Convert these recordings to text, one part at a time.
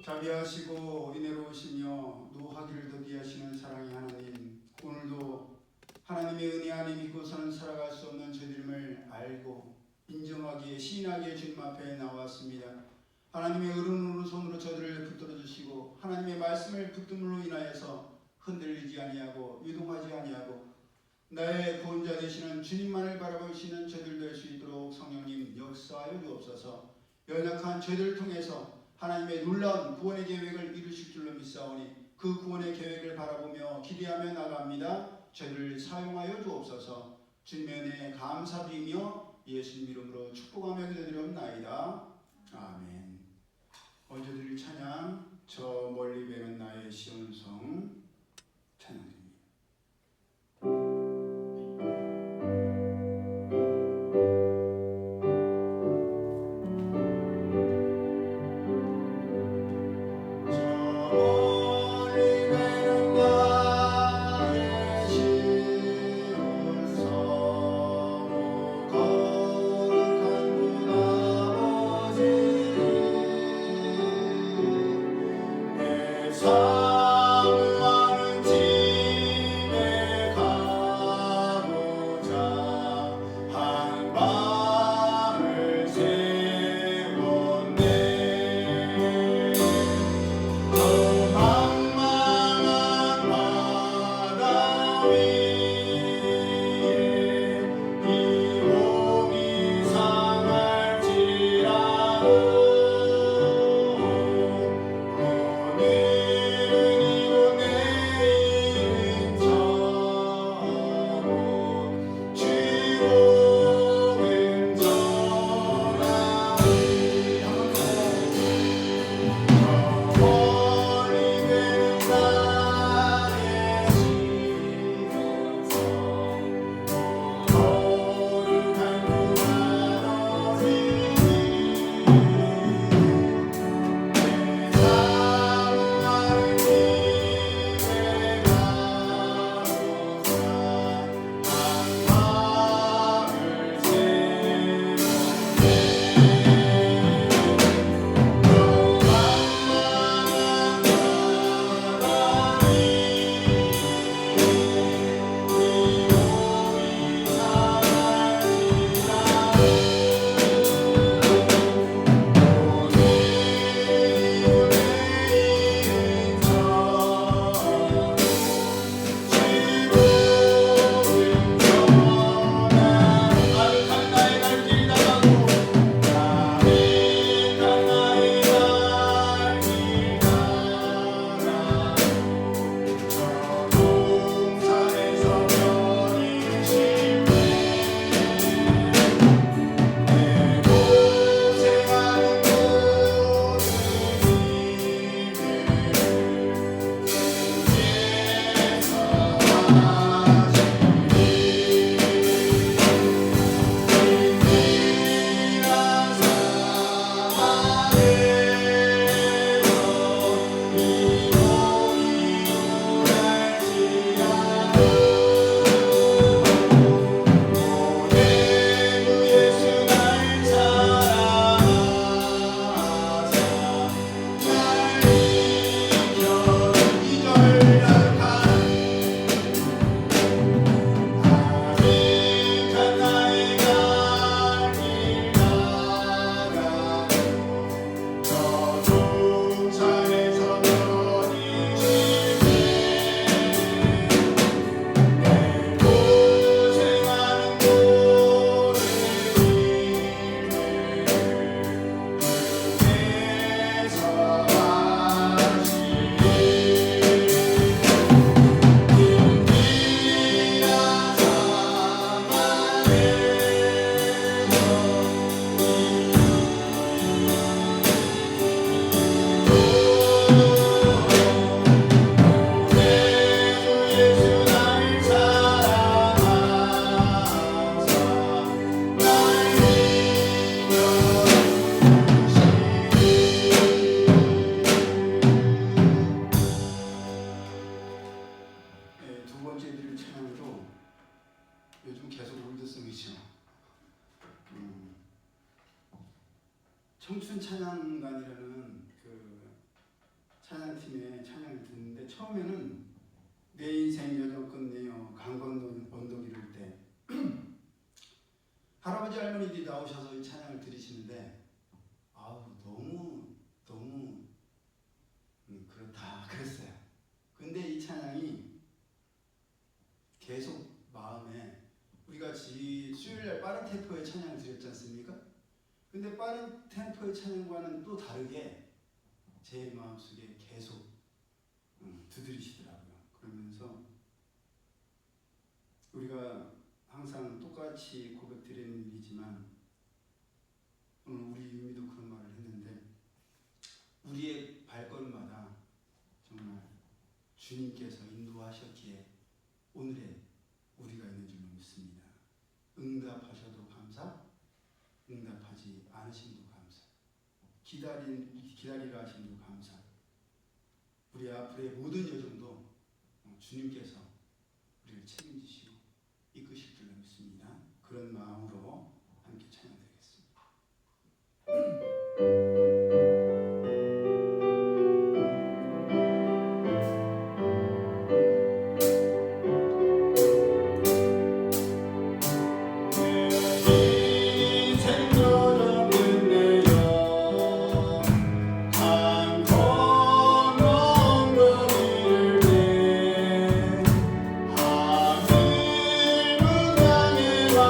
자비하시고 은혜로우시며 노하기를 더디 하시는 사랑의 하나님, 오늘도 하나님의 은혜 안에 믿고서는 살아갈 수 없는 저희들임을 알고 인정하기에 시인하기에 주님 앞에 나왔습니다. 하나님의 어른 손으로 저들을 붙들어 주시고 하나님의 말씀을 붙듦으로 인하여서 흔들리지 아니하고 유동하지 아니하고 나의 구원자 되시는 주님만을 바라보시는 저들 될 수 있도록 성령님 역사하여 주옵소서. 연약한 저들을 통해서 하나님의 놀라운 구원의 계획을 이루실 줄로 믿사오니 그 구원의 계획을 바라보며 기대하며 나갑니다. 저들을 사용하여 주옵소서. 주님의 은혜에 감사드리며 예수님 이름으로 축복하며 기도드리옵나이다. 아멘. 먼저 드릴 찬양, 저 멀리 배는 나의 시온성 찬양드립니다. 청춘 찬양단이라는 그 찬양팀의 찬양을 듣는데 처음에는 내 인생 여정 끝내요 강 건너 언덕 이룰 때 할아버지 할머니들이 나오셔서 이 찬양을 들으시는데 아우 너무 그렇다 그랬어요. 근데 이 찬양이 계속 마음에 우리가 수요일날 빠른 템포의 찬양을 드렸지 않습니까? 근데 빠른 템포의 찬양과는 또 다르게 제 마음속에 계속 두드리시더라고요. 그러면서 우리가 항상 똑같이 고백드리는 일이지만 오늘 우리 유미도 그런 말을 했는데 우리의 발걸음마다 정말 주님께서 인도하셨기에 오늘의 우리가 있는 줄 믿습니다. 응답하셔도 감사, 응답하지 않으심도 감사, 기다리라 하심도 감사. 우리 앞으로의 모든 여정도 주님께서 우리를 책임지시고 이끄실 줄 믿습니다. 그런 마음으로 함께 찬양드리겠습니다. 와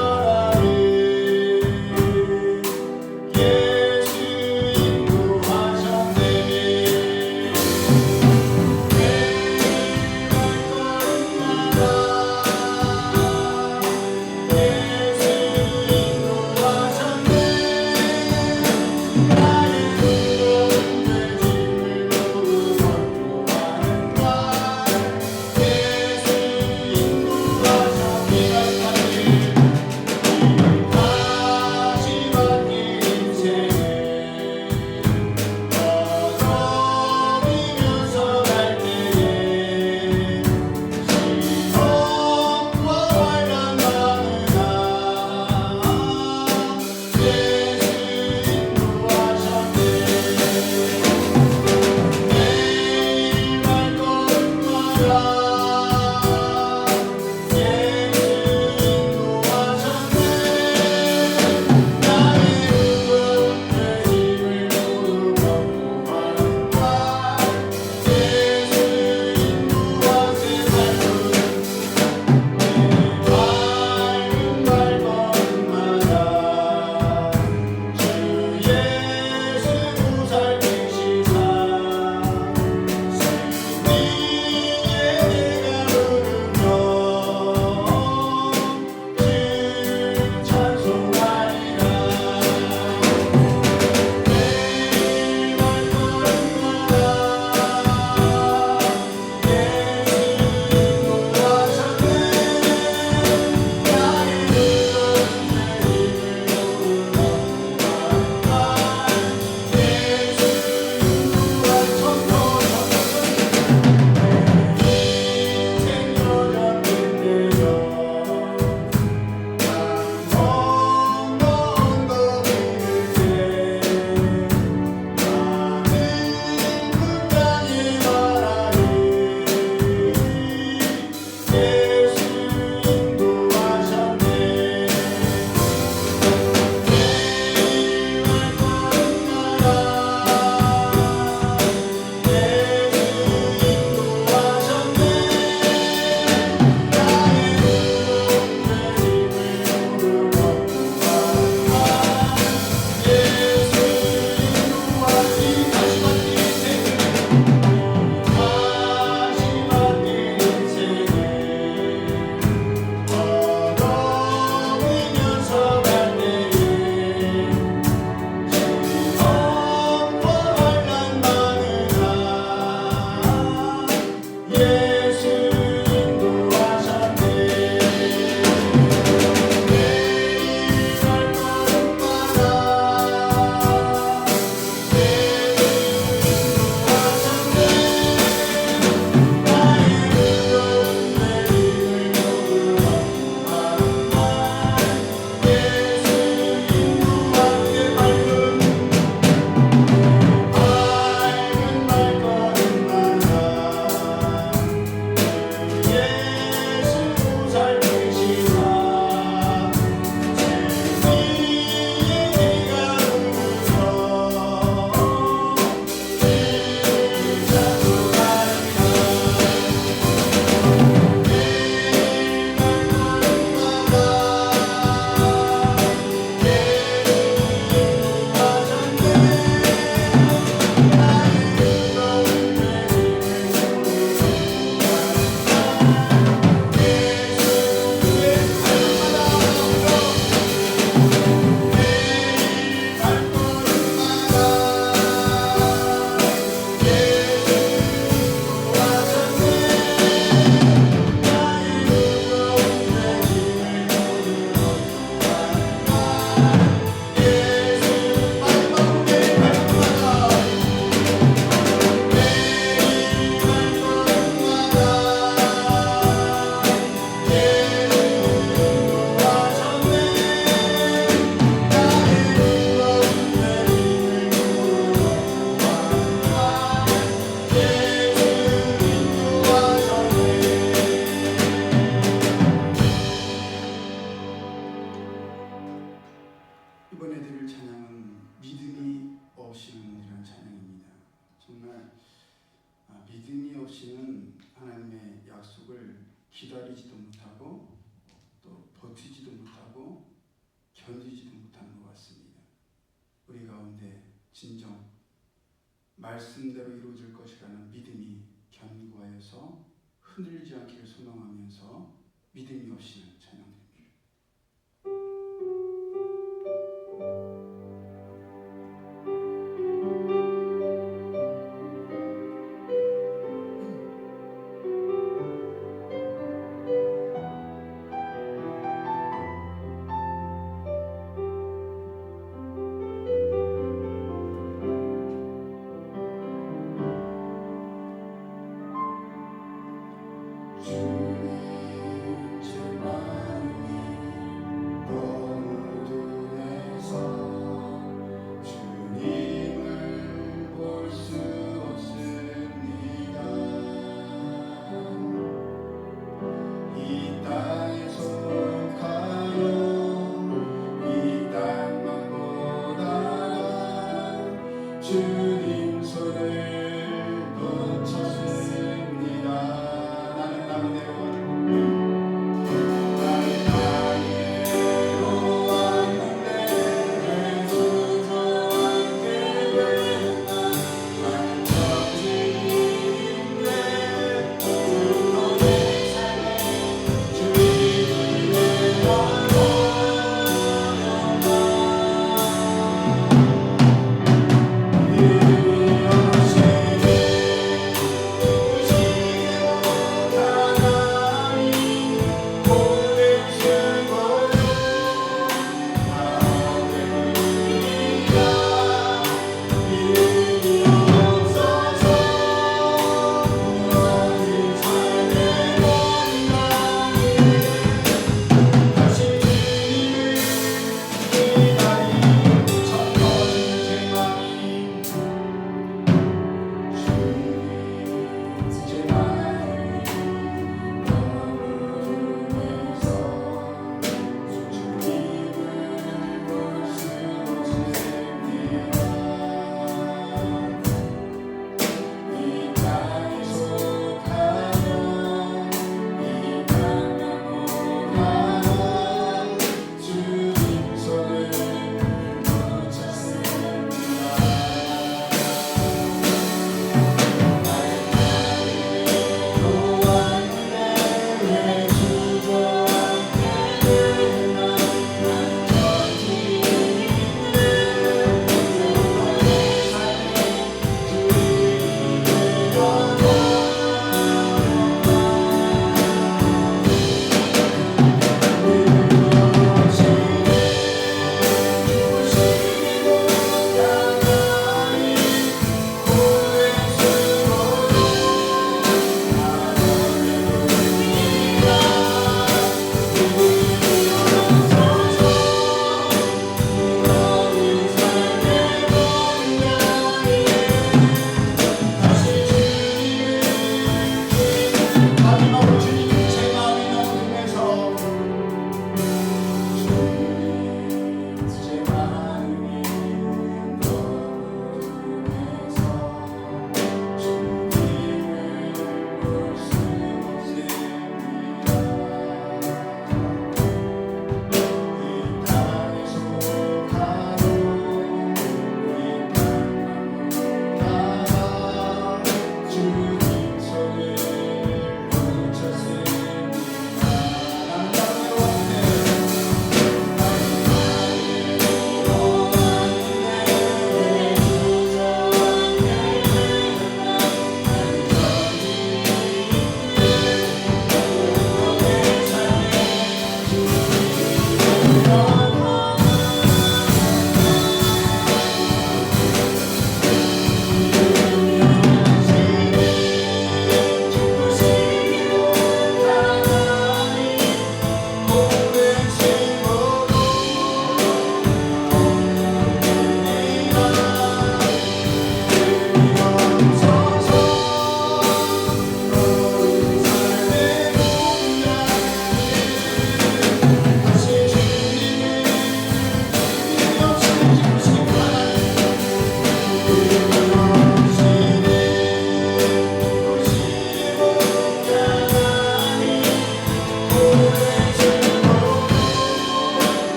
이번에 들을 찬양은 믿음이 없이는 이라는 찬양입니다. 정말 믿음이 없이는 하나님의 약속을 기다리지도 못하고 또 버티지도 못하고 견디지도 못하는 것 같습니다. 우리 가운데 진정 말씀대로 이루어질 것이라는 믿음이 견고하여서 흔들리지 않기를 소망하면서 믿음이 없이는 찬양드립니다. 주님 손을 놓쳤습니다. 나는 나무대로 왔는데 왜 수저한테 됐나 완전히인데 또 내 삶에 주님을 내어버렸나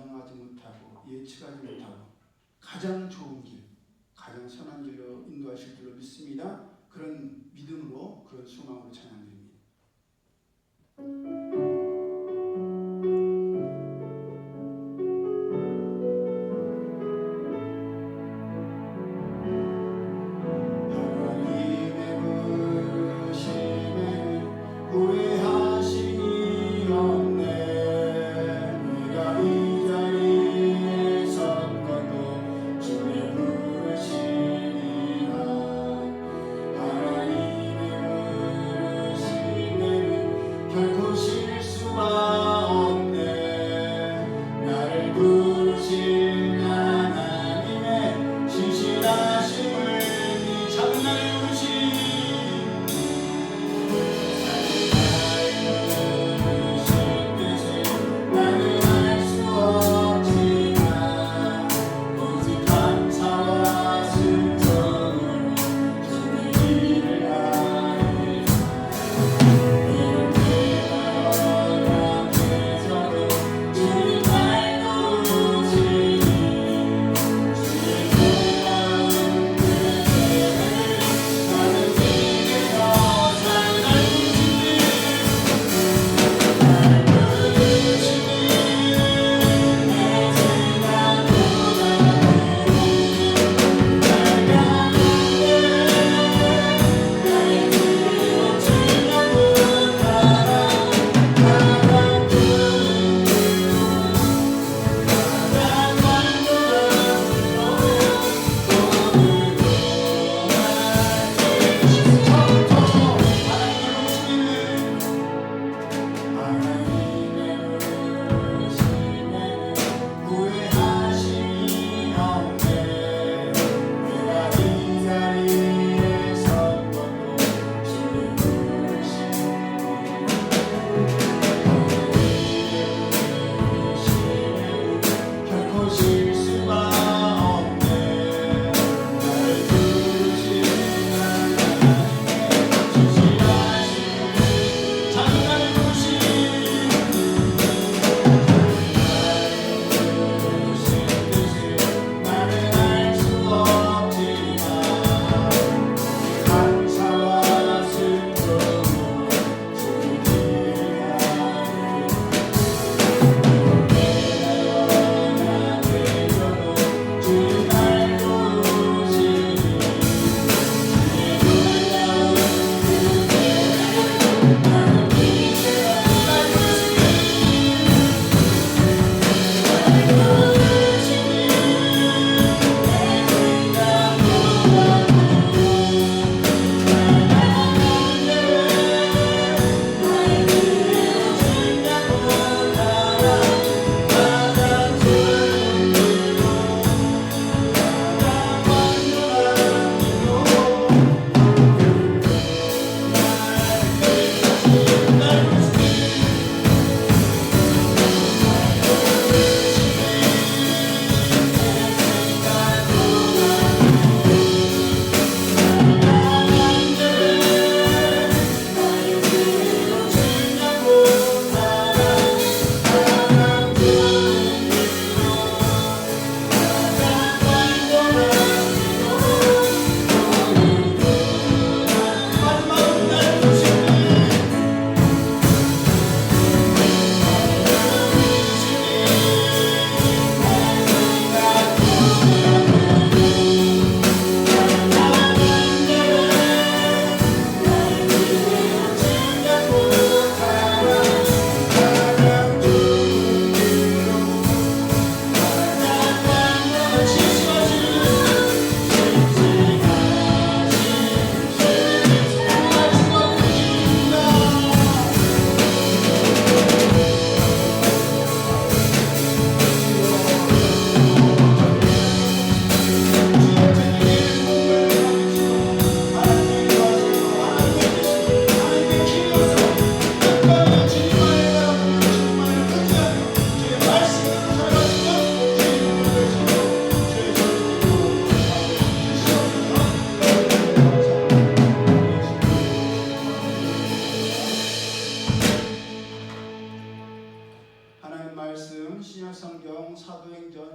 감당하지 못하고 예측하지 못하고 가장 좋은 길, 가장 선한 길로 인도하실 줄로 믿습니다. 그런 믿음으로 그런 소망으로 찬양드립니다. 후회하심이 없네. 내가 이 자리에 선 것도 주의 부르심이라. 하나님의 부르심에는 결코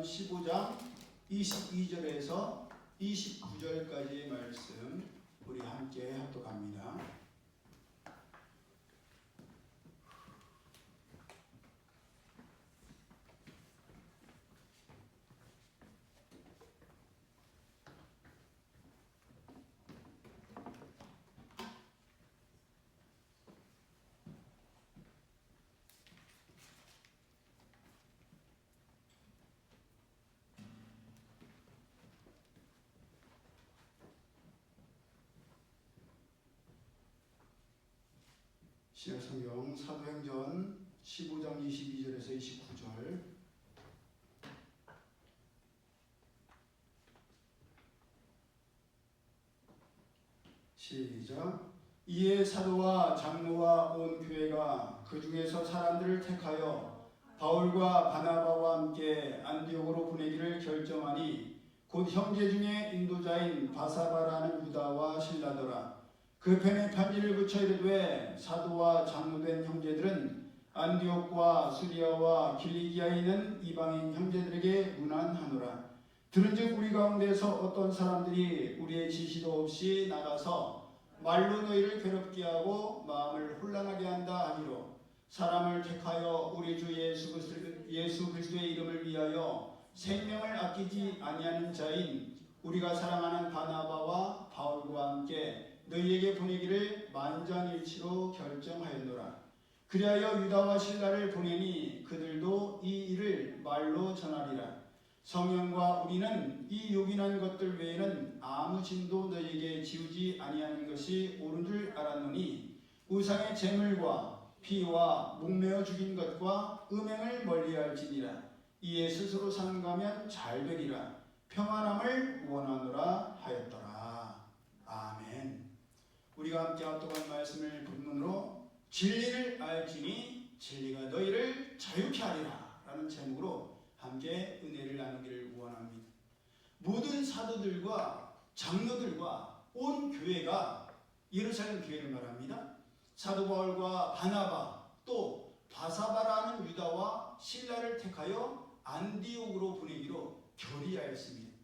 15장 22절에서 29절까지의 말씀 우리 함께 합독합니다. 신약성경 사도행전 15장 22절에서 29절. 시작. 이에 사도와 장로와 온 교회가 그 중에서 사람들을 택하여 바울과 바나바와 함께 안디옥으로 보내기를 결정하니 곧 형제 중에 인도자인 바사바라는 유다와 실라더라. 그 펜에 편지를 붙여 이르되 사도와 장로된 형제들은 안디옥과 수리아와 길리기아에 있는 이방인 형제들에게 문안하노라. 들은즉 우리 가운데서 어떤 사람들이 우리의 지시도 없이 나가서 말로 너희를 괴롭게 하고 마음을 혼란하게 한다 하기로 사람을 택하여 우리 주 예수 그리스도의 이름을 위하여 생명을 아끼지 아니하는 자인 우리가 사랑하는 바나바와 바울과 함께 너희에게 보내기를 만장일치로 결정하였노라. 그리하여 유다와 실라를 보내니 그들도 이 일을 말로 전하리라. 성령과 우리는 이 요긴한 것들 외에는 아무 짐도 너희에게 지우지 아니하는 것이 옳은 줄 알았노니 우상의 제물과 피와 목매어 죽인 것과 음행을 멀리할지니라. 이에 스스로 삼가면 잘되리라. 평안함을 원하노라 하였더라. 아멘. 우리가 함께 합독한 말씀을 본문으로 진리를 알지니 진리가 너희를 자유케 하리라 라는 제목으로 함께 은혜를 나누기를 원합니다. 모든 사도들과 장로들과 온 교회가 예루살렘 교회를 말합니다. 사도 바울과 바나바 또 바사바라는 유다와 실라를 택하여 안디옥으로 보내기로 결의하였습니다.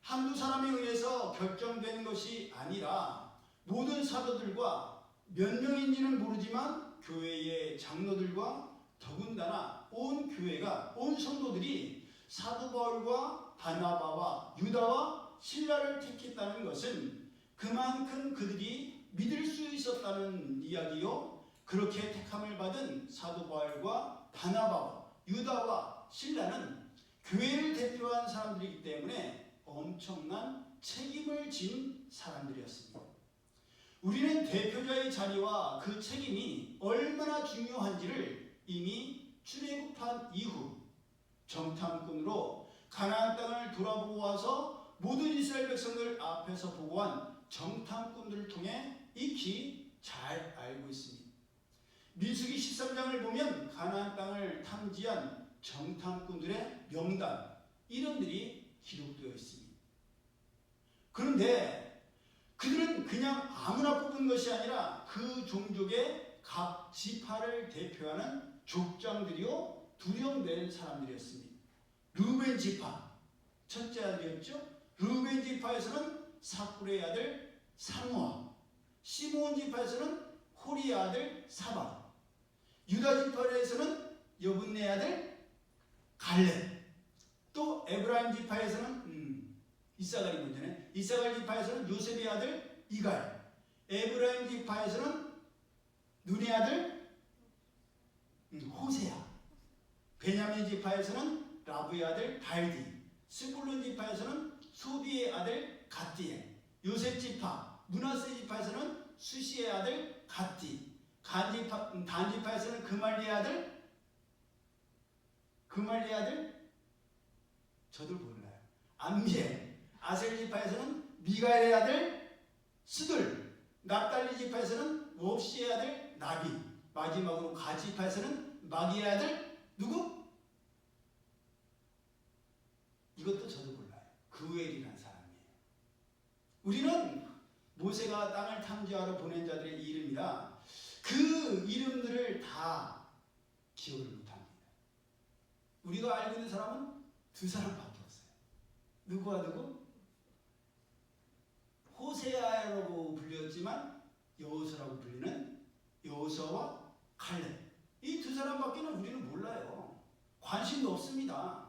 한두 사람에 의해서 결정된 것이 아니라 모든 사도들과 몇 명인지는 모르지만 교회의 장로들과 더군다나 온 교회가 온 성도들이 사도 바울과 바나바와 유다와 실라를 택했다는 것은 그만큼 그들이 믿을 수 있었다는 이야기요. 그렇게 택함을 받은 사도 바울과 바나바와 유다와 실라는 교회를 대표한 사람들이기 때문에 엄청난 책임을 진 사람들이었습니다. 우리는 대표자의 자리와 그 책임이 얼마나 중요한지를 이미 출애굽한 이후 정탐꾼으로 가나안 땅을 돌아보고 와서 모든 이스라엘 백성들 앞에서 보고한 정탐꾼들을 통해 익히 잘 알고 있습니다. 민수기 13장을 보면 가나안 땅을 탐지한 정탐꾼들의 명단, 이름들이 기록되어 있습니다. 그런데 그들은 그냥 아무나 뽑은 것이 아니라 그 종족의 각 지파를 대표하는 족장들이요 두령된 사람들이었습니다. 르우벤 지파 첫째 아들이었죠. 르우벤 지파에서는 사쿨의 아들 상우아, 시므온 지파에서는 호리의 아들 사바, 유다 지파에서는 여분네 아들 갈렙, 또 에브라임 지파에서는 이사갈이 문제네. 이사갈 지파에서는 요셉의 아들 이갈, 에브라임 지파에서는 눈의 아들 호세아, 베냐민 지파에서는 라브의 아들 발디, 스불론 지파에서는 소비의 아들 갓디엘, 요셉 지파, 므낫세 지파에서는 수시의 아들 갓디, 단 지파에서는 그말리의 아들 저도 몰라요. 암미엘, 아셀 지파에서는 미가엘의 아들 스들, 납달리 지파에서는 옵시의 아들 나비, 마지막으로 가 지파에서는 마기의 아들 누구? 이것도 저도 몰라요. 그웰이라는 사람이에요. 우리는 모세가 땅을 탐지하러 보낸 자들의 이름이라 그 이름들을 다 기억을 못합니다. 우리가 알고 있는 사람은 두 사람밖에 없어요. 누구와 누구? 호세아라고 불렸지만 여호수아라고 불리는 여호수아와 갈렙. 이 두 사람밖에는 우리는 몰라요. 관심도 없습니다.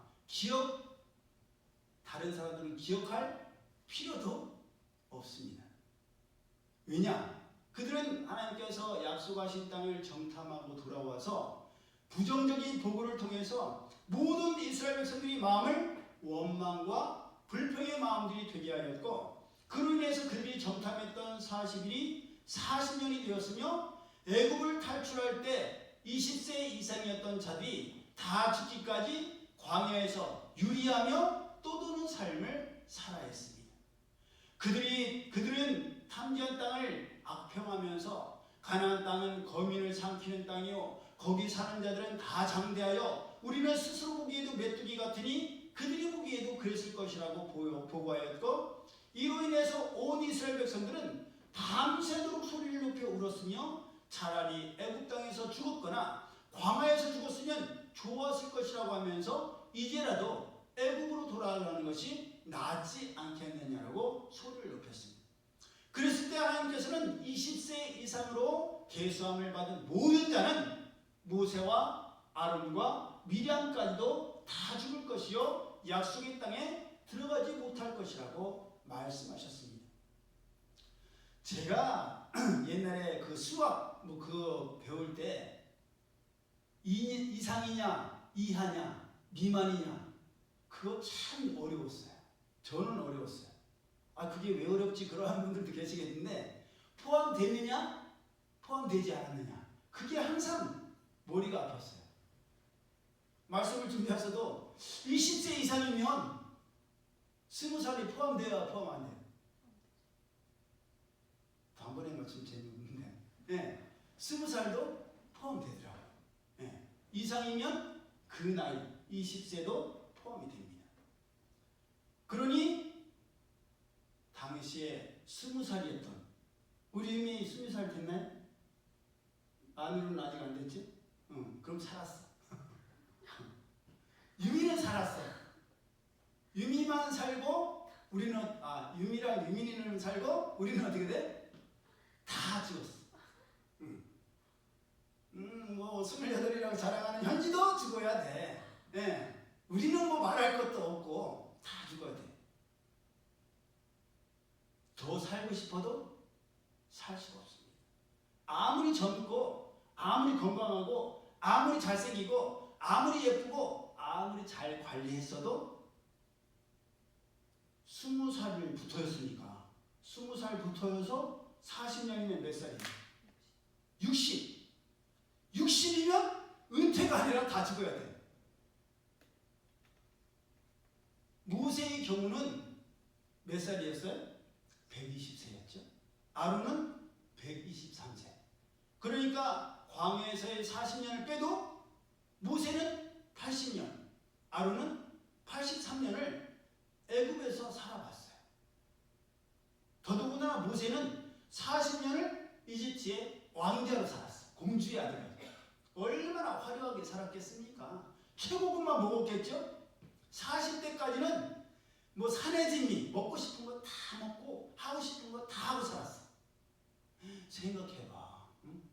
다른 사람들은 기억할 필요도 없습니다. 왜냐? 그들은 하나님께서 약속하신 땅을 정탐하고 돌아와서 부정적인 보고를 통해서 모든 이스라엘 백성들이 마음을 원망과 불평의 마음들이 되게 하였고, 그로 인해서 그들이 정탐했던 40일이 40년이 되었으며, 애굽을 탈출할 때 20세 이상이었던 자들이 다 죽기까지 광야에서 유리하며 떠도는 삶을 살아야 했습니다. 그들은 탐지한 땅을 악평하면서 가나안 땅은 거민을 삼키는 땅이요 거기 사는 자들은 다 장대하여 우리는 스스로 보기에도 메뚜기 같으니 그들이 보기에도 그랬을 것이라고 보고하였고, 이로 인해서 온 이스라엘 백성들은 밤새도록 소리를 높여 울었으며 차라리 애굽 땅에서 죽었거나 광야에서 죽었으면 좋았을 것이라고 하면서 이제라도 애굽으로 돌아가는 것이 낫지 않겠느냐라고 소리를 높였습니다. 그랬을 때 하나님께서는 20세 이상으로 계수함을 받은 모든 자는 모세와 아론과 미리암까지도 다 죽을 것이요 약속의 땅에 들어가지 못할 것이라고 말씀하셨습니다. 제가 옛날에 그 수학 그거 배울 때 이상이냐 이하냐 미만이냐 그거 참 어려웠어요. 저는 어려웠어요. 그게 왜 어렵지 그러한 분들도 계시겠는데, 포함되느냐 포함되지 않았느냐 그게 항상 머리가 아팠어요. 말씀을 준비하셔도 20세 이상이면 20살이 포함돼야 포함 안 돼요? 단번에 맞추면 재미없는데, 네, 20살도 포함되더라고요. 네, 이상이면 그 나이 20세도 포함이 됩니다. 그러니 당시에 20살이었던 우리 이미 20살 됐나요? 안으로는 아직 안 됐지? 그럼 살았어. 유미는 살았어. 유미만 살고 우리는 유미랑 유민이는 살고 우리는 어떻게 돼? 다 죽었어. 뭐 28이라고 자랑하는 현지도 죽어야 돼. 네. 우리는 뭐 말할 것도 없고 다 죽어야 돼. 더 살고 싶어도 살 수가 없습니다. 아무리 젊고 아무리 건강하고 아무리 잘생기고 아무리 예쁘고 아무리 잘 관리했어도 20살을 붙어였으니까 20살 붙어여서 40년이면 몇 살이냐? 60이면 은퇴가 아니라 다 죽어야 돼. 모세의 경우는 몇 살이었어요? 120세였죠. 아론은 123세. 그러니까 광야에서의 40년을 빼도 모세는 80년, 아론은 83년을 애굽에서 살아봤어요. 더더구나 모세는 40년을 이집트의 왕자로 살았어. 공주의 아들이었어요. 얼마나 화려하게 살았겠습니까? 최고급만 먹었겠죠? 40대까지는 뭐 산의 진미 먹고 싶은 거 다 먹고 하고 싶은 거 다 하고 살았어. 생각해봐. 응?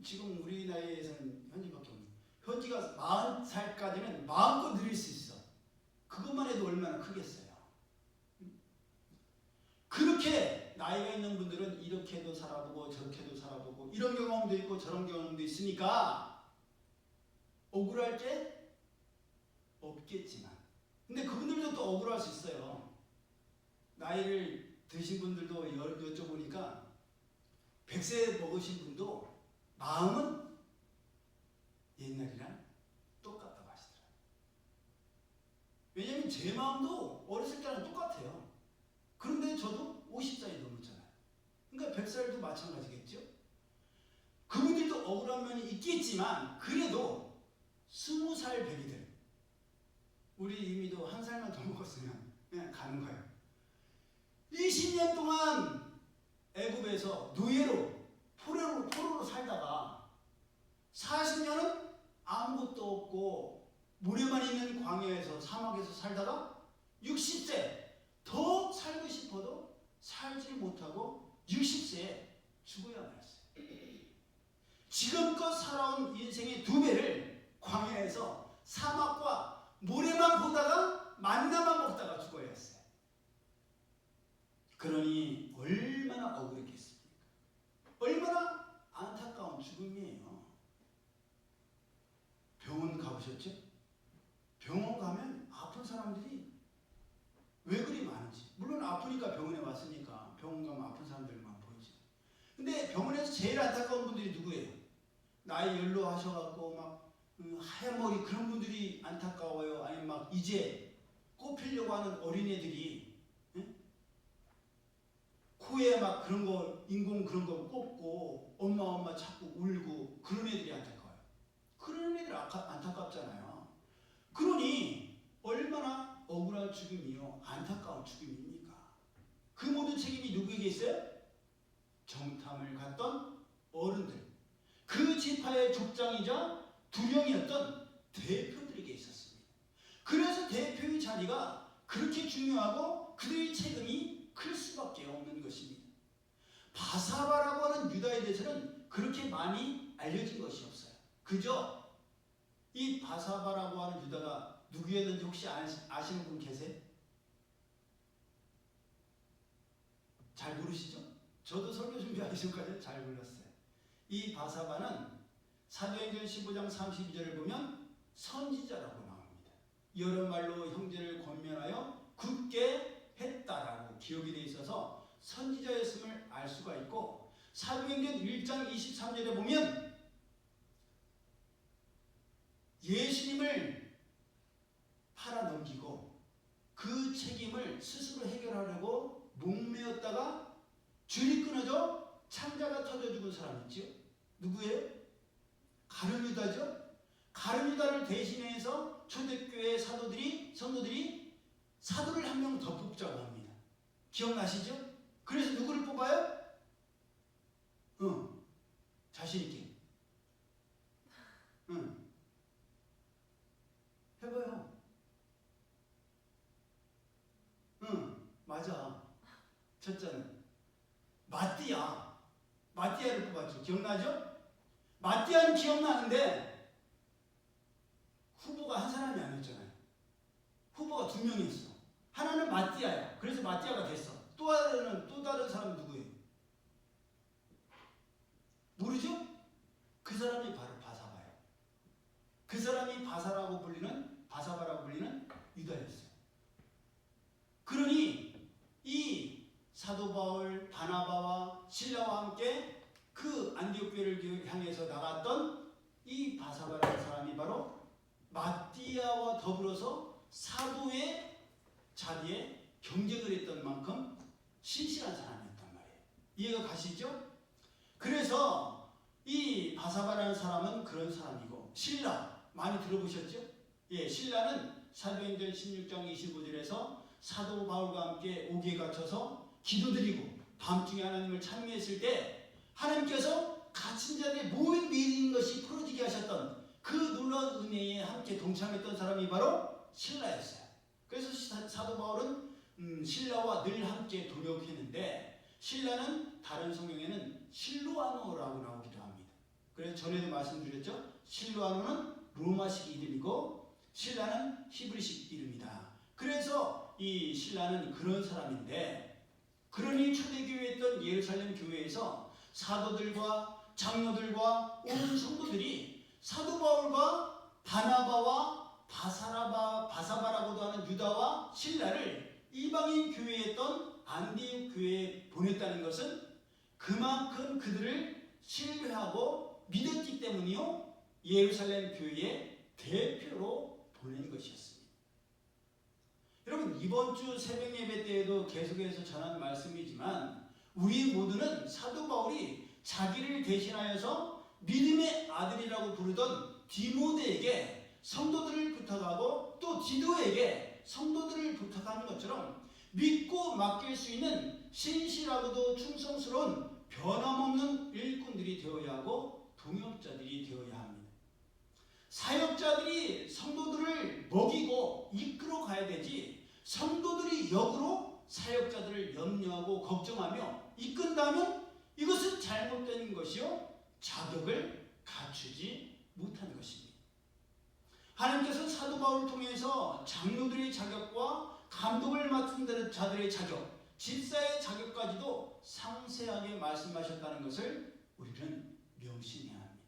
지금 우리 나이에서는 현지밖에 없는. 현지가 40살까지는 마음껏 누릴 수 있어. 그것만 해도 얼마나 크겠어요. 응? 그렇게 나이가 있는 분들은 이렇게도 살아보고 저렇게도 살아보고 이런 경험도 있고 저런 경험도 있으니까 억울할 게 없겠지만, 근데 그분들도 또 억울할 수 있어요. 나이를 드신 분들도 여쭤보니까 100세 먹으신 분도 마음은 옛날이랑 똑같다고 하시더라고요. 왜냐면 제 마음도 어렸을 때랑 똑같아요. 그런데 저도 50살이 넘었잖아요. 그러니까 100살도 마찬가지겠죠. 그분들도 억울한 면이 있겠지만 그래도 20살 배기들, 우리 이미도 한 살만 더 먹었으면 그냥 가는 거예요. 20년 동안 애굽에서 노예로 포로로 살다가 40년은 아무것도 없고 모래만 있는 광야에서 사막에서 살다가 60세 더 살고 싶어도 살지 못하고 60세에 죽어야만 했어요. 지금껏 살아온 인생의 2배를 광야에서 사막과 모래만 보다가 만나만 먹다가 죽어야 했어요. 그러니 얼마나 억울했겠습니까? 얼마나 안타까운 죽음이에요. 병원 가보셨죠? 병원 가면 아픈 사람들이 왜 그리 많은지. 물론 아프니까 병원에 왔으니까 병원 가면 아픈 사람들만 보이죠. 근데 병원에서 제일 안타까운 분들이 누구예요? 나이 연로하셔갖고 막 하얀 머리 그런 분들이 안타까워요. 아니면 막 이제 꽃피려고 하는 어린애들이 코에 막 그런 거 인공 그런 거 꽂고 엄마 자꾸 울고 그런 애들이 안타까워요. 그런 애들 안타깝잖아요. 그러니 얼마나 억울한 죽음이요 안타까운 죽음입니까? 그 모든 책임이 누구에게 있어요? 정탐을 갔던 어른들, 그 지파의 족장이자 두령이었던 대표들에게 있었습니다. 그래서 대표의 자리가 그렇게 중요하고 그들의 책임이 클 수밖에 없는 것입니다. 바사바라고 하는 유다에 대해서는 그렇게 많이 알려진 것이 없어요. 그저 이 바사바라고 하는 유다가 누구였는지 혹시 아시는 분 계세요? 잘 모르시죠? 저도 설교 준비하기 전까지 잘 몰랐어요. 이 바사바는 사도행전 15장 32절을 보면 선지자라고 나옵니다. 여러 말로 형제를 권면하여 굳게 했다라고 기록이 되어 있어서 선지자였음을 알 수가 있고, 사도행전 1장 23절에 보면 예수님을 팔아넘기고 그 책임을 스스로 해결하려고 목매었다가 줄이 끊어져 창자가 터져 죽은 사람 있죠? 누구예요? 가룟유다죠? 가룟유다를 대신해서 초대교회 성도들이 사도를 한 명 더 뽑자고 합니다. 기억나시죠? 그래서 누구를 뽑아요? 자신있게. 해봐요. 맞아. 첫째는 마띠아를 뽑았죠. 기억나죠? 마띠아는 기억나는데 후보가 한 사람이 아니었잖아요. 후보가 2명이었어. 하나는 마띠아야. 그래서 마띠아가 됐어. 또 다른 사람은 누구예요? 모르죠? 그 사람이 바로 바사바예요. 그 사람이 바사바라고 불리는 유다였어요. 그러니 이 사도 바울, 바나바와 실라와 함께 그 안디옥 교회를 향해서 나갔던 이 바사바라는 사람이 바로 마띠아와 더불어서 사도의 자리에 경쟁을 했던 만큼 신실한 사람이었단 말이에요. 이해가 가시죠? 그래서 이 바사바라는 사람은 그런 사람이고, 실라 많이 들어보셨죠? 예, 신라는 사도행전 16장 25절에서 사도 바울과 함께 옥에 갇혀서 기도드리고 밤중에 하나님을 찬미했을 때 하나님께서 갇힌 자들의 모든 믿는 것이 풀어지게 하셨던 그 놀라운 은혜에 함께 동참했던 사람이 바로 신라였어요. 그래서 사도 바울은 신라와 늘 함께 동역했는데, 신라는 다른 성경에는 실로아노라고 나오기도 합니다. 그래서 전에도 말씀드렸죠. 실로아노는 로마식 이름이고 신라는 히브리식 이름이다. 그래서 이 신라는 그런 사람인데, 그러니 초대교회에 있던 예루살렘 교회에서 사도들과 장로들과 온 성도들이 사도 바울과 바나바와 바사바라고도 하는 유다와 신라를 이방인 교회에 있던 안디옥 교회에 보냈다는 것은 그만큼 그들을 신뢰하고 믿었기 때문이요, 예루살렘 교회의 대표로 보낸 것이었습니다. 여러분, 이번 주 새벽 예배 때에도 계속해서 전한 말씀이지만, 우리 모두는 사도 바울이 자기를 대신하여서 믿음의 아들이라고 부르던 디모데에게 성도들을 부탁하고 또 디도에게 성도들을 부탁하는 것처럼 믿고 맡길 수 있는 신실하고도 충성스러운 변함없는 일꾼들이 되어야 하고 동역자들이 되어야 합니다. 사역자들이 성도들을 먹이고 이끌어 가야 되지, 성도들이 역으로 사역자들을 염려하고 걱정하며 이끈다면 이것은 잘못된 것이요, 자격을 갖추지 못한 것입니다. 하나님께서 사도 바울을 통해서 장로들의 자격과 감독을 맡은 자들의 자격, 집사의 자격까지도 상세하게 말씀하셨다는 것을 우리는 명심해야 합니다.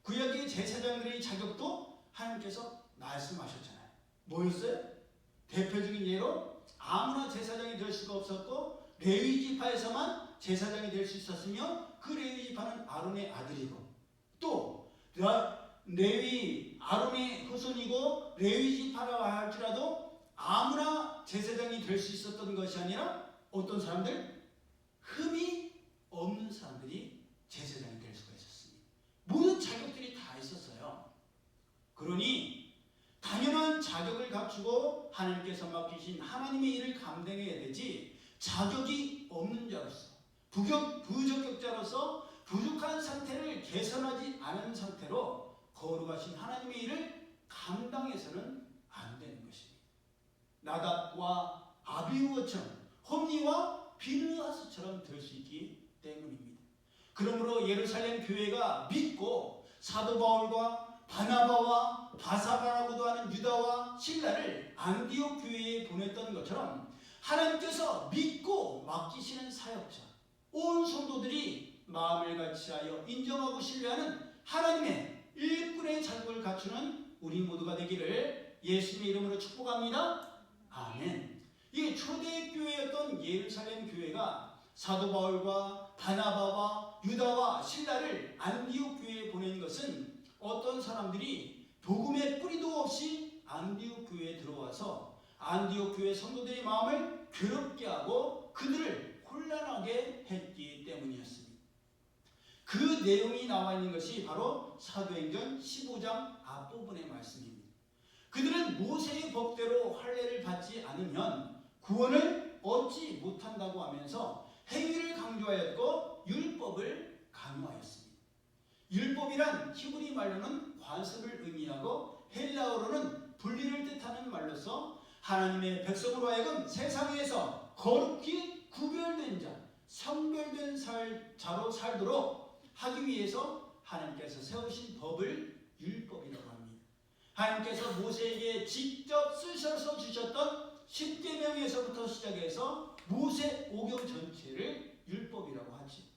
구약의 제사장들의 자격도 하나님께서 말씀하셨잖아요. 뭐였어요? 대표적인 예로 아무나 제사장이 될 수가 없었고 레위 지파에서만 제사장이 될 수 있었으며 그 레위 지파는 아론의 아들이고, 또 레위 아론의 후손이고 레위 지파라 할지라도 아무나 제사장이 될 수 있었던 것이 아니라 어떤 사람들? 흠이 없는 사람들이 제사장이 될 수가 있었습니다. 모든 자격들이 다 있었어요. 그러니 당연한 자격을 갖추고 하나님께서 맡기신 하나님의 일을 감당해야 되지, 자격이 없는 자로서 부적격자로서 부족한 상태를 개선하지 않은 상태로 거룩하신 하나님의 일을 감당해서는 안 되는 것입니다. 나답과 아비후처럼, 홈리와 비느하스처럼 될 수 있기 때문입니다. 그러므로 예루살렘 교회가 믿고 사도 바울과 바나바와 바사바라고도 하는 유다와 실라를 안디옥 교회에 보냈던 것처럼 하나님께서 믿고 맡기시는 사역자, 온 성도들이 마음을 같이하여 인정하고 신뢰하는 하나님의 일꾼의 자격을 갖추는 우리 모두가 되기를 예수님의 이름으로 축복합니다. 아멘. 이 초대교회였던 예루살렘 교회가 사도 바울과 바나바와 유다와 실라를 안디옥 교회에 보낸 것은 어떤 사람들이 복음의 뿌리도 없이 안디옥 교회에 들어와서 안디옥 교회 성도들의 마음을 괴롭게 하고 그들을 혼란하게 했기 때문이었습니다. 그 내용이 나와 있는 것이 바로 사도행전 15장 앞부분의 말씀입니다. 그들은 모세의 법대로 할례를 받지 않으면 구원을 얻지 못한다고 하면서 행위를 강조하였고 율법을 강요하였습니다. 율법이란 히브리 말로는 관습을 의미하고 헬라어로는 분리를 뜻하는 말로서 하나님의 백성으로 하여금 세상에서 거룩히 구별된 자, 성별된 자로 살도록 하기 위해서 하나님께서 세우신 법을 율법이라고 합니다. 하나님께서 모세에게 직접 쓰셔서 주셨던 10계명에서부터 시작해서 모세 오경 전체를 율법이라고 하지.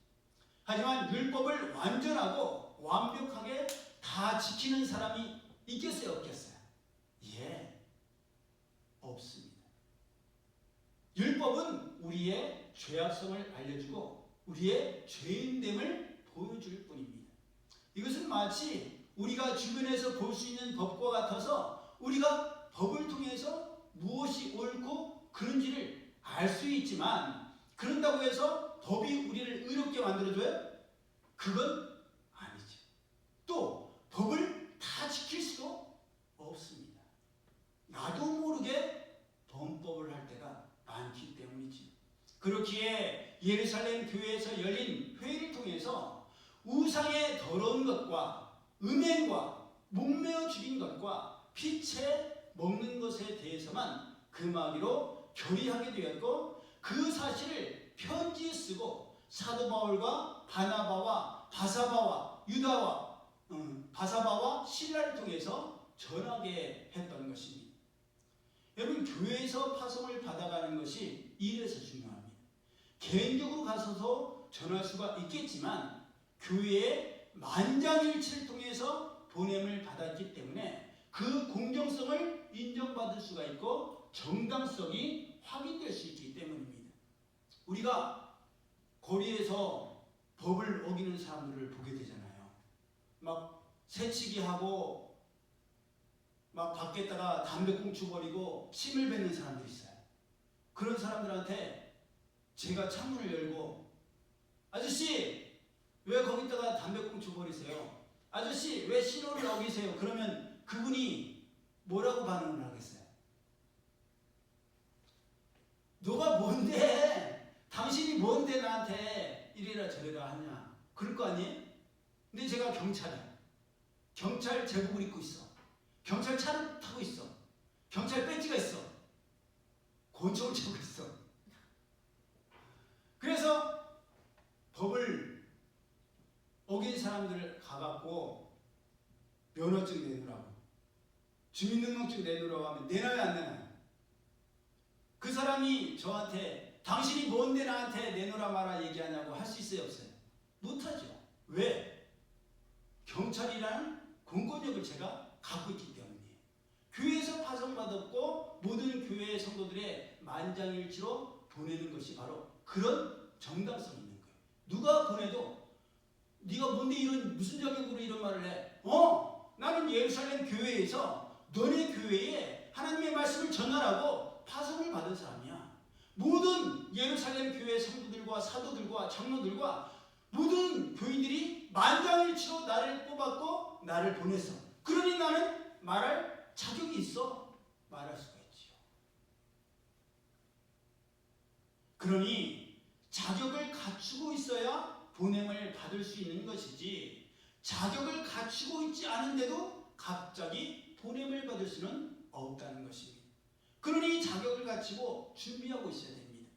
하지만 율법을 완전하고 완벽하게 다 지키는 사람이 있겠어요, 없겠어요? 예, 없습니다. 율법은 우리의 죄악성을 알려주고 우리의 죄인됨을 보여줄 뿐입니다. 이것은 마치 우리가 주변에서 볼 수 있는 법과 같아서 우리가 법을 통해서 무엇이 옳고 그른지를 알 수 있지만, 그런다고 해서 법이 우리를 의롭게 만들어줘요? 그건 아니죠. 또 법을 다 지킬 수도 없습니다. 나도 모르게 범법을 할 때가 많기 때문이지. 그렇기에 예루살렘 교회에서 열린 회의를 통해서 우상의 더러운 것과 음행과 목매어 죽인 것과 피채 먹는 것에 대해서만 금하기로 결의하게 되었고, 그 사실을 편지에 쓰고 사도 바울과 바나바와 바사바와 유다와 바사바와 실라를 통해서 전하게 했던 것입니다. 여러분, 교회에서 파송을 받아가는 것이 이래서 중요합니다. 개인적으로 가서도 전할 수가 있겠지만 교회의 만장일치를 통해서 보냄을 받았기 때문에 그 공정성을 인정받을 수가 있고 정당성이 확인될 수 있기 때문입니다. 우리가 거리에서 법을 어기는 사람들을 보게 되잖아요. 막 새치기 하고 막 밖에다가 담배꽁초 버리고 침을 뱉는 사람들이 있어요. 그런 사람들한테 제가 창문을 열고, 아저씨 왜 거기다가 담배꽁초 버리세요? 아저씨 왜 신호를 어기세요? 그러면 그분이 뭐라고 반응을 하겠어요? 너가 뭔데? 당신이 뭔데 나한테 이래라 저래라 하냐? 그럴 거 아니에요? 근데 제가 경찰이야. 경찰 제복을 입고 있어. 경찰 차를 타고 있어. 경찰 배지가 있어. 권총을 차고 있어. 그래서 법을 어긴 사람들 가갖고 면허증 내놓으라고, 주민등록증 내놓으라고 하면 내놔요, 안 내놔요? 그 사람이 저한테 당신이 뭔데 나한테 내놓으라 마라 얘기하냐고 할 수 있어요, 없어요? 못하죠. 왜? 경찰이라는 공권력을 제가 갖고 있기 때문이에요. 교회에서 파송받았고 모든 교회의 성도들의 만장일치로 보내는 것이 바로 그런 정당성이 있는 거예요. 누가 보내도 네가 뭔데 이런 무슨 자격으로 이런 말을 해? 나는 예루살렘 교회에서 너네 교회에 하나님의 말씀을 전하라고 파송을 받은 사람이야. 모든 예루살렘 교회 성도들과 사도들과 장로들과 모든 교인들이 만장일치로 나를 뽑았고 나를 보냈어. 그러니 나는 말할 자격이 있어. 말할 수가 있지요. 그러니 자격을 갖추고 있어야 보냄을 받을 수 있는 것이지, 자격을 갖추고 있지 않은데도 갑자기 보냄을 받을 수는 없다는 것입니다. 그러니 자격을 갖추고 준비하고 있어야 됩니다.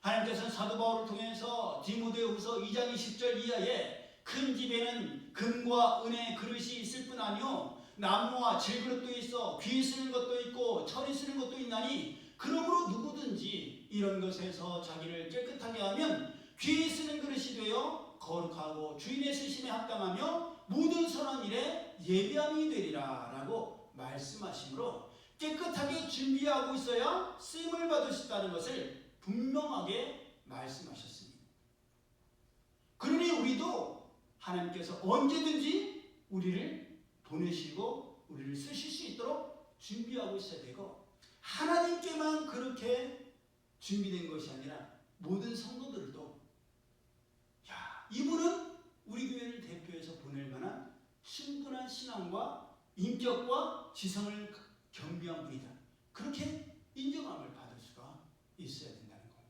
하나님께서는 사도 바울을 통해서 디모데후서 2장 20절 이하에 큰 집에는 금과 은의 그릇이 있을 뿐 아니요 나무와 질그릇도 있어 귀 쓰는 것도 있고 철이 쓰는 것도 있나니 그러므로 누구든지 이런 것에서 자기를 깨끗하게 하면 귀 쓰는 그릇이 되어 거룩하고 주인의 쓰심에 합당하며 모든 선한 일에 예비함이 되리라 라고 말씀하시므로 깨끗하게 준비하고 있어야 쓰임을 받을 수 있다는 것을 분명하게 말씀하셨습니다. 그러니 우리도 하나님께서 언제든지 우리를 보내시고 우리를 쓰실 수 있도록 준비하고 있어야 되고, 하나님께만 그렇게 준비된 것이 아니라 모든 성도들도 이분은 우리 교회를 대표해서 보낼 만한 충분한 신앙과 인격과 지성을 겸비한 분이다. 그렇게 인정함을 받을 수가 있어야 된다는 겁니다.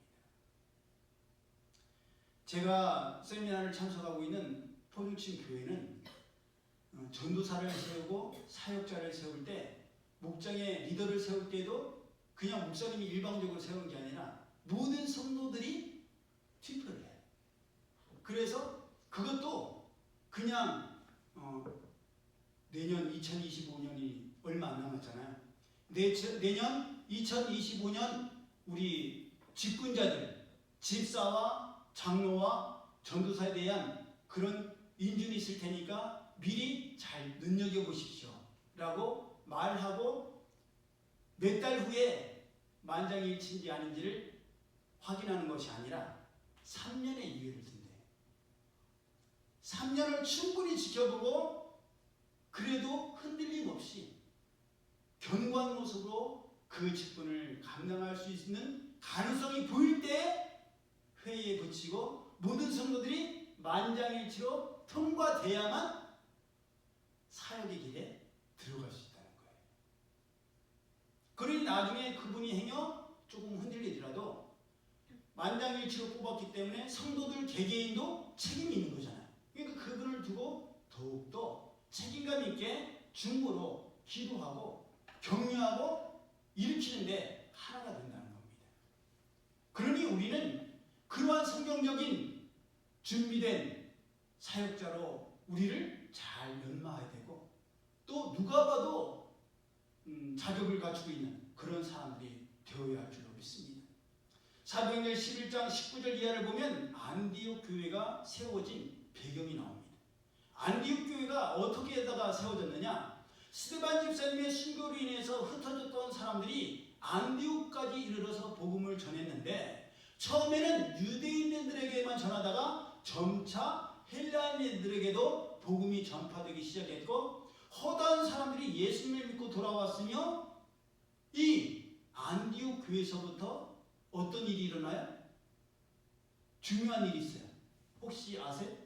제가 세미나를 참석하고 있는 포주침 교회는 전도사를 세우고 사역자를 세울 때, 목장의 리더를 세울 때도 그냥 목사님이 일방적으로 세운 게 아니라 모든 성도들이 투표를 해요. 그래서 그것도 그냥 내년 2025년이 얼마 안 남았잖아요. 내년 2025년 우리 집권자들, 집사와 장로와 전도사에 대한 그런 인준이 있을 테니까 미리 잘 눈여겨보십시오 라고 말하고 몇 달 후에 만장일치인지 아닌지를 확인하는 것이 아니라 3년의 이유를 둔대요. 3년을 충분히 지켜보고 그래도 흔들림 없이 견고한 모습으로 그 직분을 감당할 수 있는 가능성이 보일 때 회의에 붙이고 모든 성도들이 만장일치로 통과돼야만 사역의 길에 들어갈 수 있다는 거예요. 그러니 나중에 그분이 행여 조금 흔들리더라도 만장일치로 뽑았기 때문에 성도들 개개인도 책임이 있는 거잖아요. 그러니까 그분을 두고 더욱더 책임감 있게 중보로 기도하고 격려하고 일으키는데 하나가 된다는 겁니다. 그러니 우리는 그러한 성경적인 준비된 사역자로 우리를 잘 연마해야 되고, 또 누가 봐도 자격을 갖추고 있는 그런 사람들이 되어야 할 줄로 믿습니다. 사도행전 11장 19절 이하를 보면 안디옥 교회가 세워진 배경이 나옵니다. 안디옥 교회가 어떻게 하다가 세워졌느냐? 스데반 집사님의 순교로 인해서 흩어졌던 사람들이 안디옥까지 이르러서 복음을 전했는데, 처음에는 유대인들에게만 전하다가 점차 헬라인들에게도 복음이 전파되기 시작했고, 허다한 사람들이 예수님을 믿고 돌아왔으며, 이 안디옥 교회에서부터 어떤 일이 일어나요? 중요한 일이 있어요. 혹시 아세요?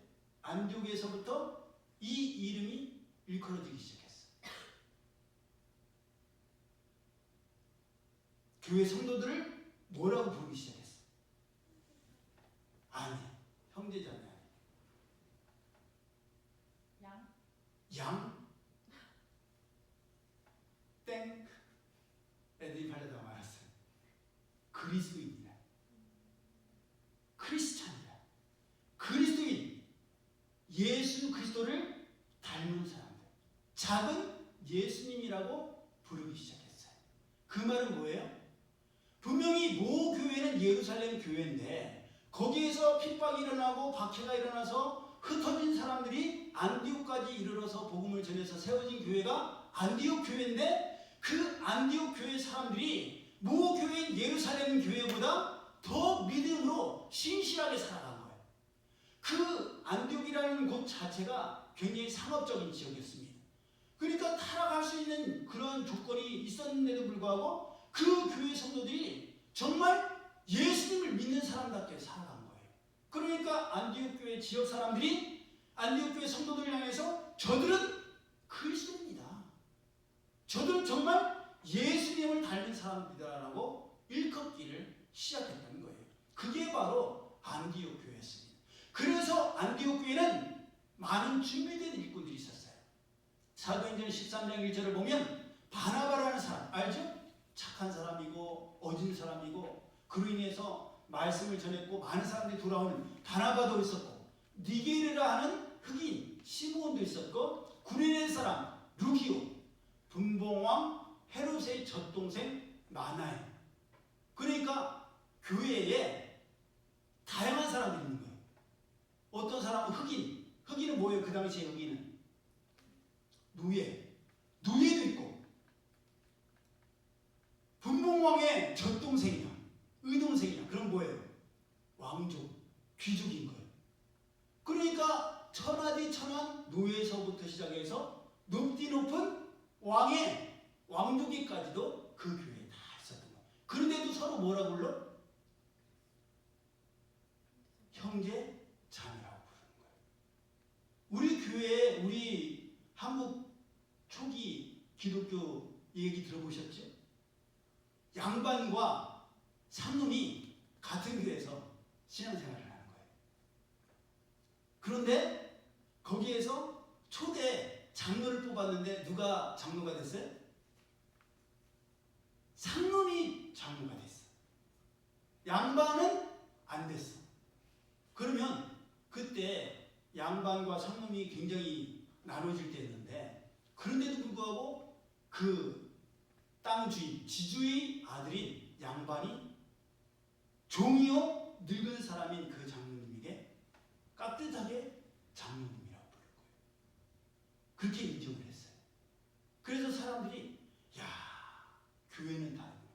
안디옥에서부터 이 이름이 일컬어지기 시작했어요. 교회 성도들을 뭐라고 부르기 시작했어요? 아니, 형제자매. 양? 그리스도인이라. 크리스찬이라. 그리스도인. 예수 그리스도를 닮은 사람들. 작은 예수님이라고 부르기 시작했어요. 그 말은 뭐예요? 분명히 모 교회는 예루살렘 교회인데 거기에서 핍박이 일어나고 박해가 일어나서 흩어진 사람들이 안디옥까지 이르러서 복음을 전해서 세워진 교회가 안디옥 교회인데 그 안디옥 교회 사람들이 모 교회인 예루살렘 교회보다 더 믿음으로 신실하게 살아간 거예요. 그 안디옥이라는 곳 자체가 굉장히 상업적인 지역이었습니다. 그러니까 타락할 수 있는 그런 조건이 있었는데도 불구하고 그 교회 성도들이 정말 예수님을 믿는 사람답게 살아간 거예요. 그러니까 안디옥 교회 지역 사람들이 안디옥 교회 성도들을 향해서 저들은 그리스도입니다. 저들은 정말 예수님을 닮은 사람들이다라고 일컫기를 시작했다는 거예요. 그게 바로 안디옥 교회였습니다. 그래서 안디옥 교회는 많은 준비된 일꾼들이 있었어요. 사도행전 13장 1절을 보면 바나바라는 사람 알죠? 착한 사람이고 어진 사람이고 그로 인해서 말씀을 전했고 많은 사람들이 돌아오는 바나바도 있었고 니게르라 하는 흑인 시므온도 있었고 구레네 사람 루기오 분봉왕 헤롯의 젖동생 마나에. 그러니까 교회에 다양한 사람들이 있는 거예요. 어떤 사람은 흑인은 뭐예요? 그 당시에 흑인은 노예도 있고 분봉왕의 젖동생이야 의동생이야. 그럼 뭐예요? 왕족, 귀족인 거예요. 그러니까 천하디 천한 노예서부터 시작해서 높디 높은 왕의 왕족이까지도 그 교회에 다 있었던 거예요. 그런데도 서로 뭐라 불러? 형제, 자매라고 부르는 거예요. 우리 교회에 우리 한국 초기 기독교 얘기 들어보셨죠? 양반과 상놈이 같은 교회에서 신앙생활을 하는 거예요. 그런데 거기에서 초대 장로를 뽑았는데 누가 장로가 됐어요? 상놈이 장로가 됐어. 양반은 안 됐어. 그러면 그때 양반과 상놈이 굉장히 나눠질 때였는데 그런데도 불구하고 그 땅 주인, 지주의 아들인 양반이 종이요 늙은 사람인 그 장로님에게 깍듯하게 장로님이라고 부를 거예요. 그렇게 인정을 했어요. 그래서 사람들이 야, 교회는 다르구나.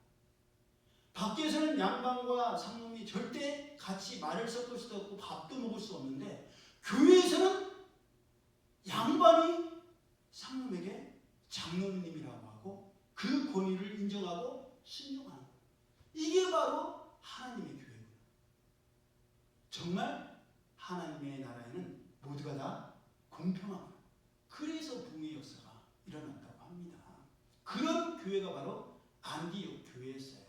밖에서는 양반과 상놈이 절대 같이 말을 섞을 수도 없고 밥도 먹을 수 없는데 교회에서는 양반이 상놈에게 장로님이라고 하고 그 권위를 인정하고 순종하는 거예요. 이게 바로 하나님의 교회구나. 정말 하나님의 나라에는 모두가 다 공평하구나. 그래서 부흥의 역사가 일어났다고 합니다. 그런 교회가 바로 안디옥 교회였어요.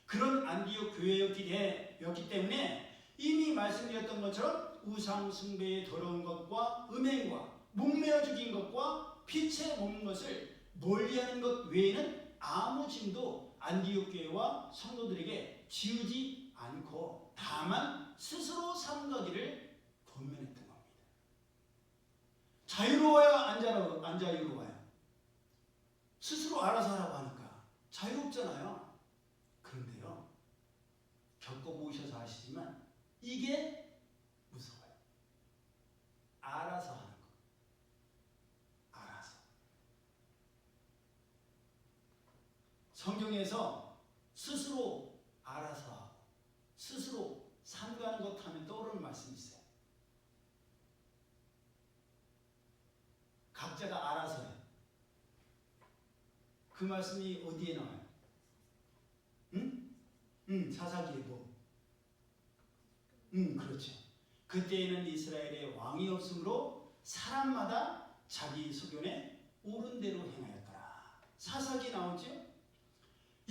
그런 안디옥 교회였기 때문에 이미 말씀드렸던 것처럼 우상 숭배의 더러운 것과 음행과 목매어 죽인 것과 피채 먹는 것을 멀리하는 것 외에는 아무 짐도 안디옥 교회와 성도들에게 지우지 않고 다만 스스로 삼가기를 권면했던 겁니다. 자유로워야 안 자유로워요? 스스로 알아서 하라고 하니까 자유롭잖아요. 그런데요, 겪어보셔서 아시지만 이게 무서워요. 알아서 하는 거. 성경에서 스스로 알아서 하고 스스로 삼가는 것 하면 떠오르는 말씀이 있어요. 각자가 알아서 해. 그 말씀이 어디에 나와요? 사사기에도. 그렇죠. 그때에는 이스라엘에 왕이 없으므로 사람마다 자기 소견에 옳은 대로 행하였더라. 사사기에 나오죠?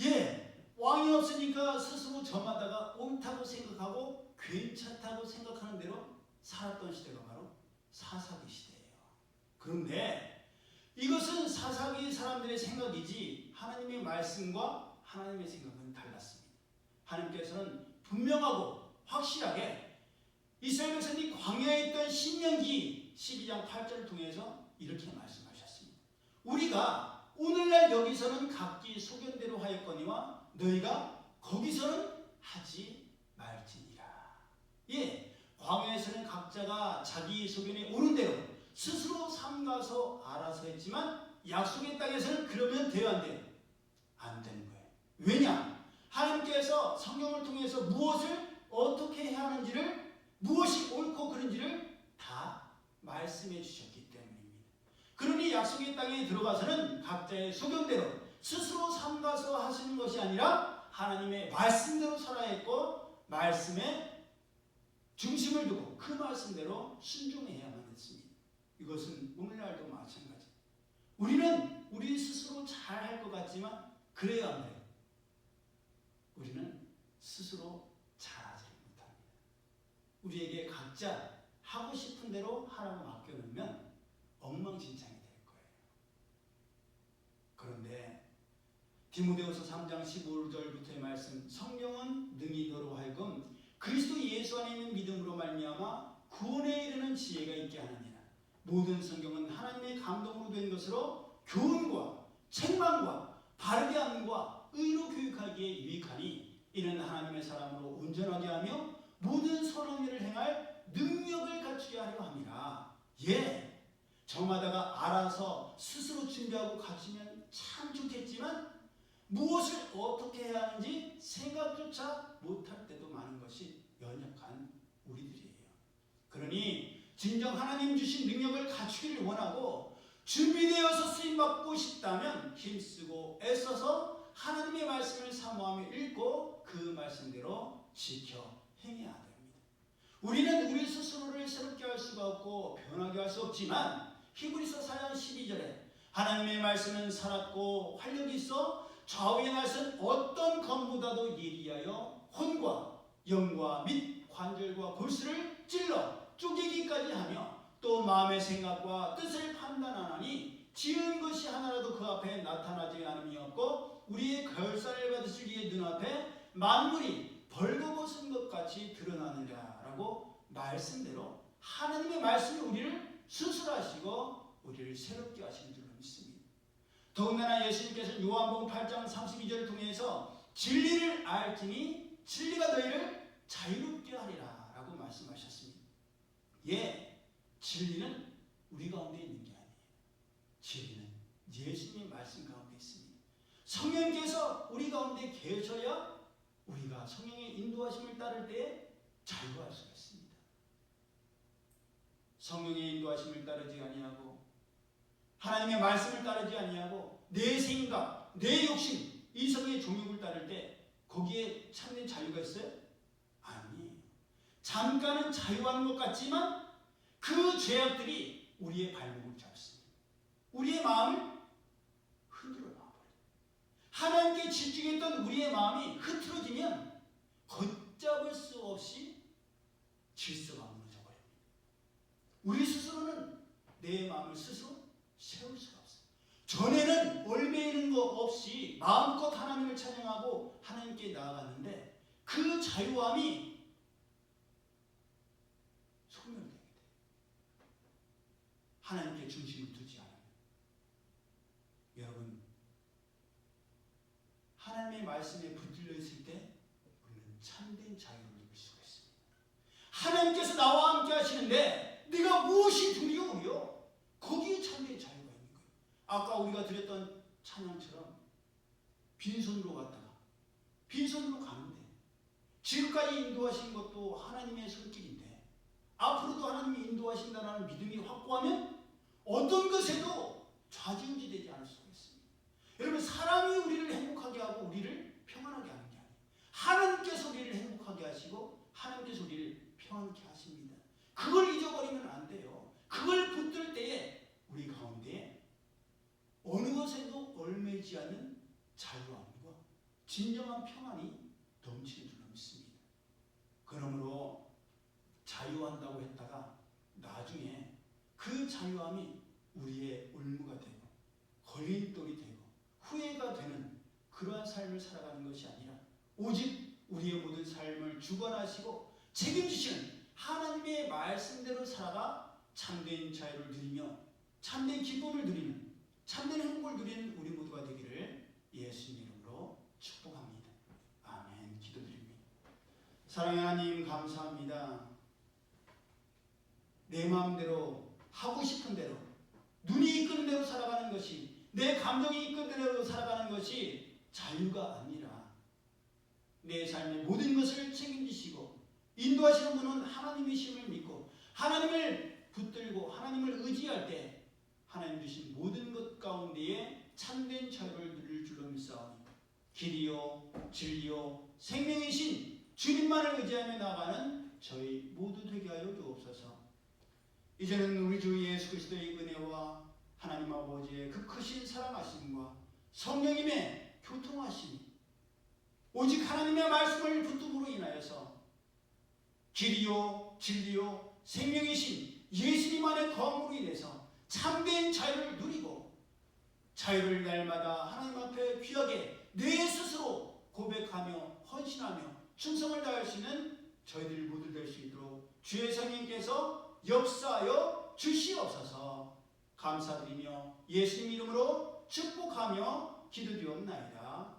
예, 왕이 없으니까 스스로 점하다가 옳다고 생각하고 괜찮다고 생각하는 대로 살았던 시대가 바로 사사기 시대예요. 그런데 이것은 사사기 사람들의 생각이지 하나님의 말씀과 하나님의 생각은 달랐습니다. 하나님께서는 분명하고 확실하게 이스라엘 백성이 광야에 있던 신명기 12장 8절을 통해서 이렇게 말씀하셨습니다. 우리가 오늘날 여기서는 각기 소견대로 하였거니와 너희가 거기서는 하지 말지니라. 예, 광야에서는 각자가 자기 소견에 오는 대로 스스로 삼가서 알아서 했지만 약속의 땅에서는 그러면 돼요, 안 돼요? 안 되는 거예요. 왜냐? 하나님께서 성경을 통해서 무엇을 어떻게 해야 하는지를, 무엇이 옳고 그른지를 다 말씀해 주셨기 때문입니다. 그러니 약속의 땅에 들어가서는 각자의 소견대로 스스로 삼가서 하시는 것이 아니라 하나님의 말씀대로 살아야 했고 말씀에 중심을 두고 그 말씀대로 순종해야만 했습니다. 이것은 오늘날도 마찬가지. 우리는 우리 스스로 잘할 것 같지만 그래야 안 돼요. 우리는 스스로 잘하지 못합니다. 우리에게 각자 하고 싶은 대로 하라고 맡겨놓으면 엉망진창이 될 거예요. 그런데 디모데후서 3장 15절부터의 말씀, 성령은 능히 너로 하여금 그리스도 예수 안에 있는 믿음으로 말미암아 구원에 이르는 지혜가 있게 하느니라. 모든 성경은 하나님의 감동으로 된 것으로 교훈과 책망과 바르게 함과 의로 교육하기에 유익하니 이는 하나님의 사람으로 온전하게 하며 모든 선한 일을 행할 능력을 갖추게 하려 함이라. 예, 저마다가 알아서 스스로 준비하고 갖추면 참 좋겠지만 무엇을 어떻게 해야 하는지 생각조차 못할 때도 많은 것이 연약한 우리들이에요. 그러니 진정 하나님 주신 능력을 갖추기를 원하고 준비되어서 쓰임받고 싶다면 힘쓰고 애써서 하나님의 말씀을 사모하며 읽고 그 말씀대로 지켜 행해야 됩니다. 우리는 우리 스스로를 새롭게 할 수가 없고 변하게 할 수 없지만 히브리서 4장 12절에 하나님의 말씀은 살았고 활력이 있어 좌우의 날선 어떤 검보다도 예리하여 혼과 영과 및 관절과 골수를 찔러 쪼개기까지 하며 또 마음의 생각과 뜻을 판단하나니 지은 것이 하나라도 그 앞에 나타나지 않음이 없고 우리의 결산을 받으실 이의 눈앞에 만물이 벌거벗은 것 같이 드러나느냐라고 말씀대로 하나님의 말씀이 우리를 수술하시고 우리를 새롭게 하시는 줄로 믿습니다. 더군다나 예수님께서는 요한복음 8장 32절을 통해서 진리를 알지니 진리가 너희를 자유롭게 하리라 라고 말씀하셨습니다. 예, 진리는 우리 가운데 있는 게 아니에요. 진리는 예수님의 말씀 가운데 있습니다. 성령께서 우리 가운데 계셔야 우리가 성령의 인도하심을 따를 때에 자유할 수가 있습니다. 성령의 인도하심을 따르지 아니하고 하나님의 말씀을 따르지 아니하고 내 생각, 내 욕심, 이성의 종욕을 따를 때 거기에 참된 자유가 있어요? 아니에요. 잠깐은 자유하는 것 같지만 그 죄악들이 우리의 발목을 잡습니다. 우리의 마음을 흔들어 놔버려요. 하나님께 집중했던 우리의 마음이 흐트러지면 걷잡을 수 없이 질서가 무너져 버립니다. 우리 스스로는 내 마음을 스스로 세울 수가 없어요. 전에는 얼매이는 것 없이 마음껏 하나님을 찬양하고 하나님께 나아갔는데 그 자유함이 소멸되게 돼요. 하나님께 중심을 두지 않으면. 여러분, 하나님의 말씀에 붙들려 있을 때 우리는 참된 자유를 누릴 수가 있습니다. 하나님께서 나와 함께 하시는데 네가 무엇이 두려워요? 거기에 참된 자유가 있는 거예요. 아까 우리가 드렸던 찬양처럼 빈손으로 갔다가 빈손으로 가는데 지금까지 인도하신 것도 하나님의 손길인데 앞으로도 하나님이 인도하신다는 믿음이 확고하면 어떤 것에도 좌지우지되지 않을 수가 있습니다. 여러분, 사람이 우리를 행복하게 하고 우리를 평안하게 하는 게 아니에요. 하나님께서 우리를 행복하게 하시고 하나님께서 우리를 평안케 하십니다. 그걸 잊어버리면 안 돼요. 그걸 붙들 때에 우리 가운데 어느 것에도 얽매이지 않는 자유함과 진정한 평안이 넘치는 줄로 믿습니다. 그러므로 자유한다고 했다가 나중에 그 자유함이 우리의 올무가 되고 걸림돌이 되고 후회가 되는 그러한 삶을 살아가는 것이 아니라 오직 우리의 모든 삶을 주관하시고 책임지시는 하나님의 말씀대로 살아가 참된 자유를 누리며 참된 기쁨을 누리는 참된 행복을 누리는 우리 모두가 되기를 예수님 이름으로 축복합니다. 아멘. 기도드립니다. 사랑의 하나님 감사합니다. 내 마음대로 하고 싶은 대로 눈이 이끄는 대로 살아가는 것이 내 감정이 이끄는 대로 살아가는 것이 자유가 아니라 내 삶의 모든 것을 책임지시고 인도하시는 분은 하나님이심을 믿고 하나님을 붙들고 하나님을 의지할 때 하나님 주신 모든 것 가운데에 참된 자유를 누릴 줄로 믿사오니 길이요 진리요 생명이신 주님만을 의지하며 나가는 저희 모두 되게 하여 주옵소서. 이제는 우리 주 예수 그리스도의 은혜와 하나님 아버지의 그 크신 사랑하심과 성령님의 교통하심이 오직 하나님의 말씀을 붙듦으로 인하여서 길이요 진리요 생명이신 예수님 안에 거함으로 인해서 참된 자유를 누리고 자유를 날마다 하나님 앞에 귀하게 내 스스로 고백하며 헌신하며 충성을 다할 수 있는 저희들 모두 될 수 있도록 주의 성령님께서 역사하여 주시옵소서. 감사드리며 예수님 이름으로 축복하며 기도드리옵나이다.